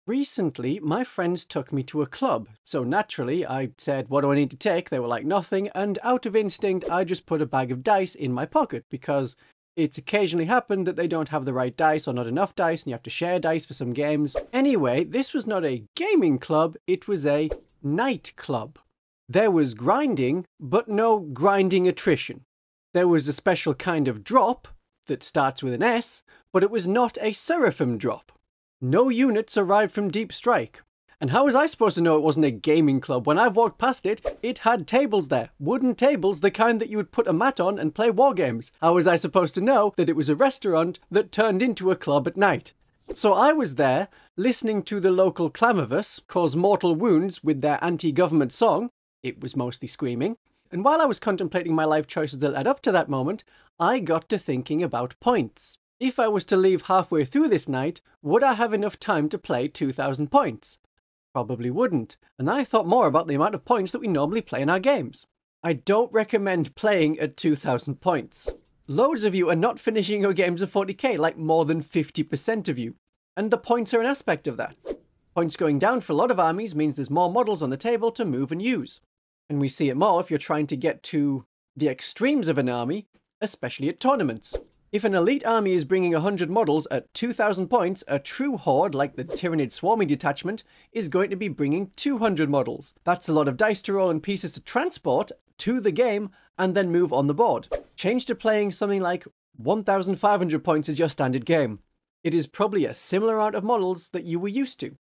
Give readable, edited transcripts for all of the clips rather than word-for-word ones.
Recently, my friends took me to a club, so naturally I said, what do I need to take? They were like, nothing, and out of instinct I just put a bag of dice in my pocket because it's occasionally happened that they don't have the right dice or not enough dice and you have to share dice for some games. Anyway, this was not a gaming club, it was a night club. There was grinding, but no grinding attrition. There was a special kind of drop that starts with an S, but it was not a seraphim drop. No units arrived from Deep Strike. And how was I supposed to know it wasn't a gaming club? When I've walked past it, it had tables there. Wooden tables, the kind that you would put a mat on and play war games. How was I supposed to know that it was a restaurant that turned into a club at night? So I was there, listening to the local Clamavus cause mortal wounds with their anti-government song. It was mostly screaming. And while I was contemplating my life choices that led up to that moment, I got to thinking about points. If I was to leave halfway through this night, would I have enough time to play 2,000 points? Probably wouldn't. And then I thought more about the amount of points that we normally play in our games. I don't recommend playing at 2,000 points. Loads of you are not finishing your games at 40k, like more than 50% of you. And the points are an aspect of that. Points going down for a lot of armies means there's more models on the table to move and use. And we see it more if you're trying to get to the extremes of an army, especially at tournaments. If an elite army is bringing 100 models at 2,000 points, a true horde, like the Tyrannid Swarming Detachment, is going to be bringing 200 models. That's a lot of dice to roll and pieces to transport to the game and then move on the board. Change to playing something like 1,500 points as your standard game. It is probably a similar amount of models that you were used to.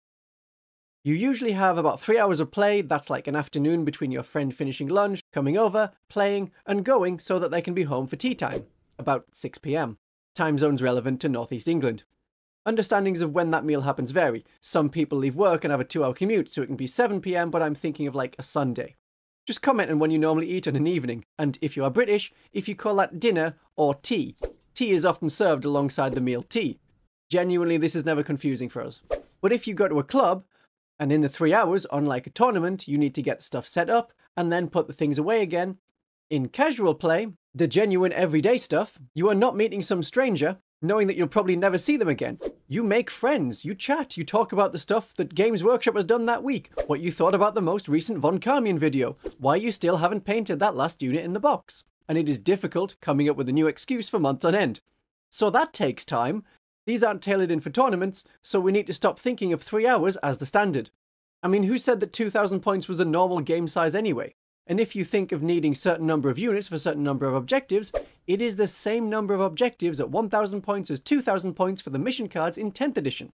You usually have about 3 hours of play. That's like an afternoon between your friend finishing lunch, coming over, playing, and going so that they can be home for tea time. About 6 p.m. Time zones relevant to Northeast England. Understandings of when that meal happens vary. Some people leave work and have a 2-hour commute, so it can be 7 p.m, but I'm thinking of like a Sunday. Just comment on when you normally eat on an evening, and if you are British, if you call that dinner or tea. Tea is often served alongside the meal tea. Genuinely, this is never confusing for us. But if you go to a club, and in the 3 hours, unlike a tournament, you need to get stuff set up, and then put the things away again. In casual play, the genuine everyday stuff, you are not meeting some stranger, knowing that you'll probably never see them again. You make friends, you chat, you talk about the stuff that Games Workshop has done that week, what you thought about the most recent Von Carmian video, why you still haven't painted that last unit in the box. And it is difficult coming up with a new excuse for months on end. So that takes time. These aren't tailored in for tournaments, so we need to stop thinking of 3 hours as the standard. I mean, who said that 2,000 points was the normal game size anyway? And if you think of needing a certain number of units for a certain number of objectives, it is the same number of objectives at 1,000 points as 2,000 points for the mission cards in 10th edition.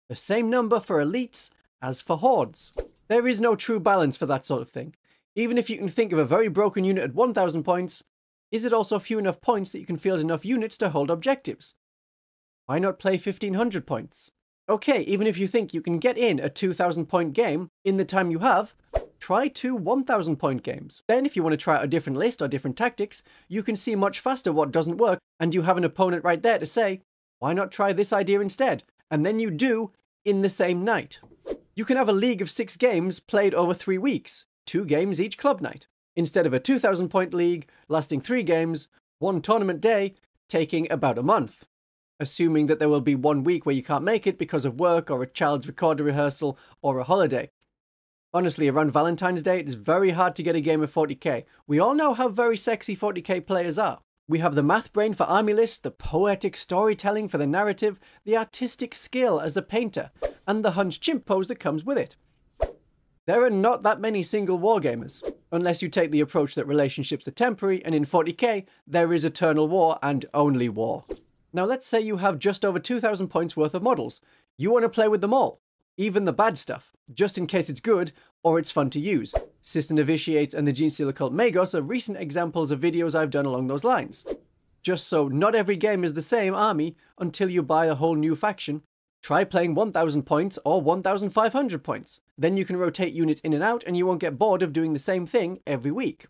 The same number for elites as for hordes. There is no true balance for that sort of thing. Even if you can think of a very broken unit at 1,000 points, is it also few enough points that you can field enough units to hold objectives? Why not play 1,500 points? Okay, even if you think you can get in a 2,000 point game in the time you have, try 2 1,000 point games. Then if you want to try out a different list or different tactics, you can see much faster what doesn't work, and you have an opponent right there to say, why not try this idea instead? And then you do in the same night. You can have a league of 6 games played over 3 weeks, 2 games each club night, instead of a 2,000 point league lasting 3 games, 1 tournament day, taking about a month. Assuming that there will be 1 week where you can't make it because of work or a child's recorder rehearsal or a holiday. Honestly, around Valentine's Day, it is very hard to get a game of 40k. We all know how very sexy 40k players are. We have the math brain for army lists, the poetic storytelling for the narrative, the artistic skill as a painter, and the hunched chimp pose that comes with it. There are not that many single wargamers, unless you take the approach that relationships are temporary, and in 40k, there is eternal war and only war. Now let's say you have just over 2,000 points worth of models. You want to play with them all, even the bad stuff, just in case it's good or it's fun to use. System Novitiates and the Gene Stealer Cult Magos are recent examples of videos I've done along those lines. Just so not every game is the same army until you buy a whole new faction, try playing 1,000 points or 1,500 points. Then you can rotate units in and out and you won't get bored of doing the same thing every week,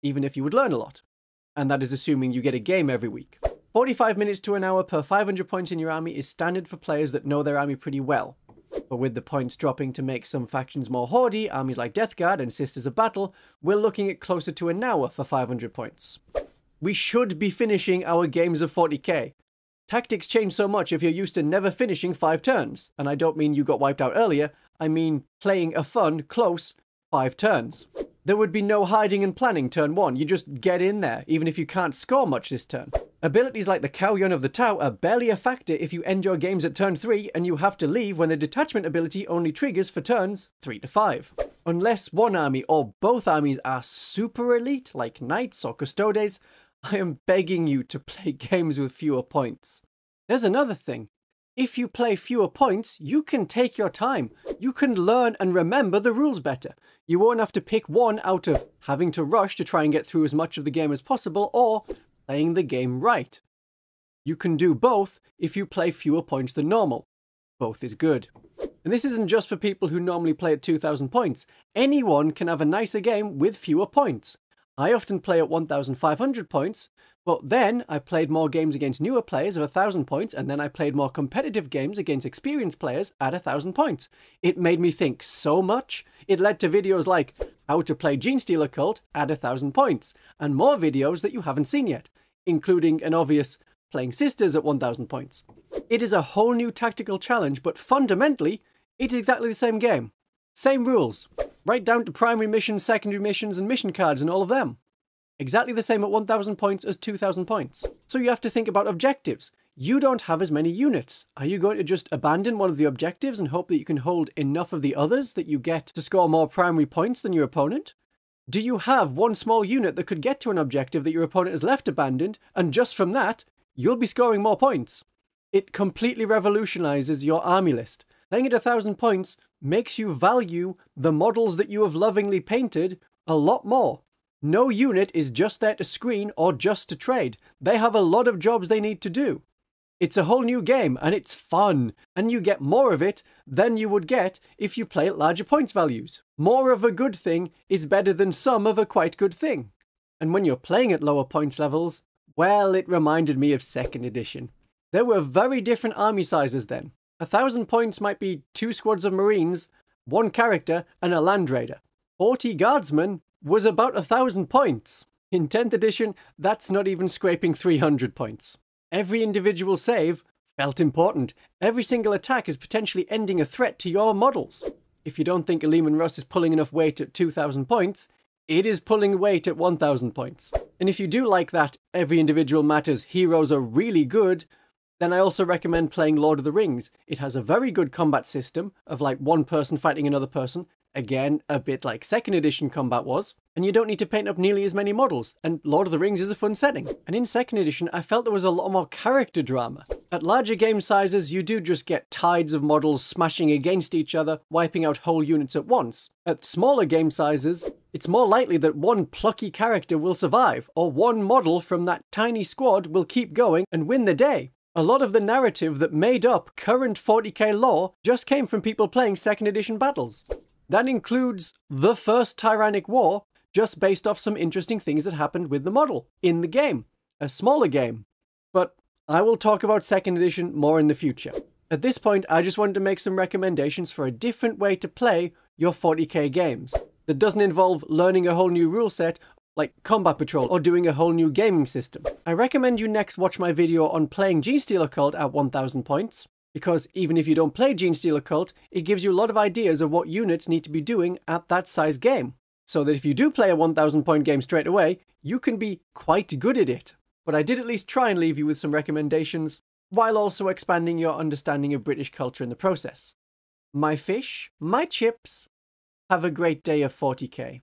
even if you would learn a lot. And that is assuming you get a game every week. 45 minutes to an hour per 500 points in your army is standard for players that know their army pretty well. But with the points dropping to make some factions more hoardy, armies like Death Guard and Sisters of Battle, we're looking at closer to an hour for 500 points. We should be finishing our games of 40k. Tactics change so much if you're used to never finishing 5 turns. And I don't mean you got wiped out earlier, I mean playing a fun, close 5 turns. There would be no hiding and planning turn 1, you just get in there, even if you can't score much this turn. Abilities like the Carmian of the Tau are barely a factor if you end your games at turn 3 and you have to leave when the detachment ability only triggers for turns 3 to 5. Unless one army or both armies are super elite, like Knights or Custodes, I am begging you to play games with fewer points. There's another thing. If you play fewer points, you can take your time. You can learn and remember the rules better. You won't have to pick one out of having to rush to try and get through as much of the game as possible or playing the game right. You can do both if you play fewer points than normal. Both is good. And this isn't just for people who normally play at 2,000 points. Anyone can have a nicer game with fewer points. I often play at 1,500 points, but then I played more games against newer players of 1,000 points, and then I played more competitive games against experienced players at 1,000 points. It made me think so much. It led to videos like how to play Genestealer Cult at 1,000 points, and more videos that you haven't seen yet, including an obvious playing Sisters at 1,000 points. It is a whole new tactical challenge, but fundamentally, it's exactly the same game. Same rules. Right down to primary missions, secondary missions, and mission cards and all of them. Exactly the same at 1,000 points as 2,000 points. So you have to think about objectives. You don't have as many units. Are you going to just abandon one of the objectives and hope that you can hold enough of the others that you get to score more primary points than your opponent? Do you have one small unit that could get to an objective that your opponent has left abandoned, and just from that, you'll be scoring more points? It completely revolutionizes your army list. Playing at 1,000 points makes you value the models that you have lovingly painted a lot more. No unit is just there to screen or just to trade. They have a lot of jobs they need to do. It's a whole new game and it's fun, and you get more of it than you would get if you play at larger points values. More of a good thing is better than some of a quite good thing. And when you're playing at lower points levels, well, it reminded me of 2nd edition. There were very different army sizes then. 1,000 points might be 2 squads of Marines, 1 character, and a Land Raider. 40 Guardsmen was about 1,000 points. In 10th edition, that's not even scraping 300 points. Every individual save felt important. Every single attack is potentially ending a threat to your models. If you don't think Lehman Russ is pulling enough weight at 2,000 points, it is pulling weight at 1,000 points. And if you do like that every individual matters, heroes are really good, then I also recommend playing Lord of the Rings. It has a very good combat system of like one person fighting another person. Again, a bit like 2nd edition combat was. And you don't need to paint up nearly as many models. And Lord of the Rings is a fun setting. And in 2nd edition, I felt there was a lot more character drama. At larger game sizes, you do just get tides of models smashing against each other, wiping out whole units at once. At smaller game sizes, it's more likely that one plucky character will survive, or one model from that tiny squad will keep going and win the day. A lot of the narrative that made up current 40k lore just came from people playing 2nd edition battles. That includes the first Tyrannic War, just based off some interesting things that happened with the model in the game. A smaller game. But I will talk about 2nd edition more in the future. At this point, I just wanted to make some recommendations for a different way to play your 40k games that doesn't involve learning a whole new rule set like Combat Patrol or doing a whole new gaming system. I recommend you next watch my video on playing Genestealer Cult at 1,000 points, because even if you don't play Genestealer Cult, it gives you a lot of ideas of what units need to be doing at that size game, so that if you do play a 1,000 point game straight away, you can be quite good at it. But I did at least try and leave you with some recommendations, while also expanding your understanding of British culture in the process. My fish, my chips, have a great day of 40k.